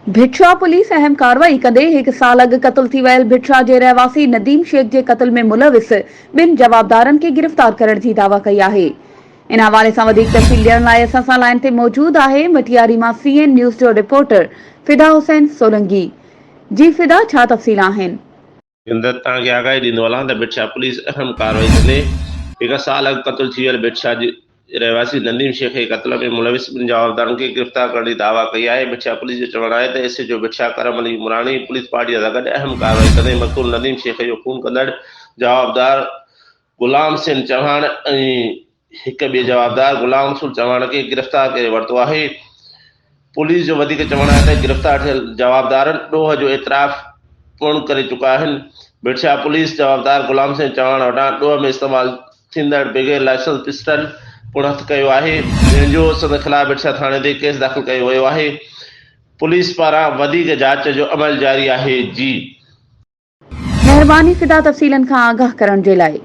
भिठरा police अहम कार्रवाई कंदे 1 साल अॻु क़त्ल थी वियल भिठरा जे रहवासी नदीम शेख जे क़त्ल में मुलविस ॿिनि जवाबदारनि खे गिरफ़्तार करण जी दावा कई आहे। इन हवाले सां वधीक तफ़सील ॾियण लाइ असां सां लाइन ते मौजूद आहे मटियारी मां CN न्यूज़ जो रिपोर्टर फिदा हुसैन सोलंकी। जी फिदा, छा तफ़सील आहिनि? तव्हांखे आगाही ॾींदो हलां त भिठरा पुलिस अहम कार्रवाई कंदे 1 साल अॻु क़त्ल थी वियल भिठरा जे रहवासी नदीम शेख जे क़त्ल में मुलविस ॿिनि जवाबदारनि खे गिरफ़्तार करण जी दावा कई आहे। भिठरा पुलिस जो चवणु आहे त SHO भिठरा करम अली मुराणी पुलिस पार्टीअ सां गॾु अहम कार्रवाई कंदे मज़कूर नदीम शेख जो खून कंदड़ जवाबदार गुलाम सेन चौहान ऐं हिक ॿिए जवाबदार गुलाम रसूल चौहान खे गिरफ़्तार करे वरितो आहे। पुलिस जो वधीक चवणु आहे त गिरफ़्तार थियल जवाबदारनि ॾोह जो एतराफ़ पूर्ण करे चुका आहिनि। भिठरा पुलिस जवाबदार गुलाम सेन चौहान वटां ॾोह में इस्तेमालु थींदड़ बग़ैर लाइसेंस पिस्टल पिणु हथु कयो आहे, जंहिंजो संदि ख़िलाफ़ भिठरा थाणे ते केस दाख़िल कयो वियो आहे। पुलिस पारां वधीक जांच जो अमल जारी आहे। जी महिरबानी फिदा, तफ़सीलनि खां आगाह करण जे लाइ।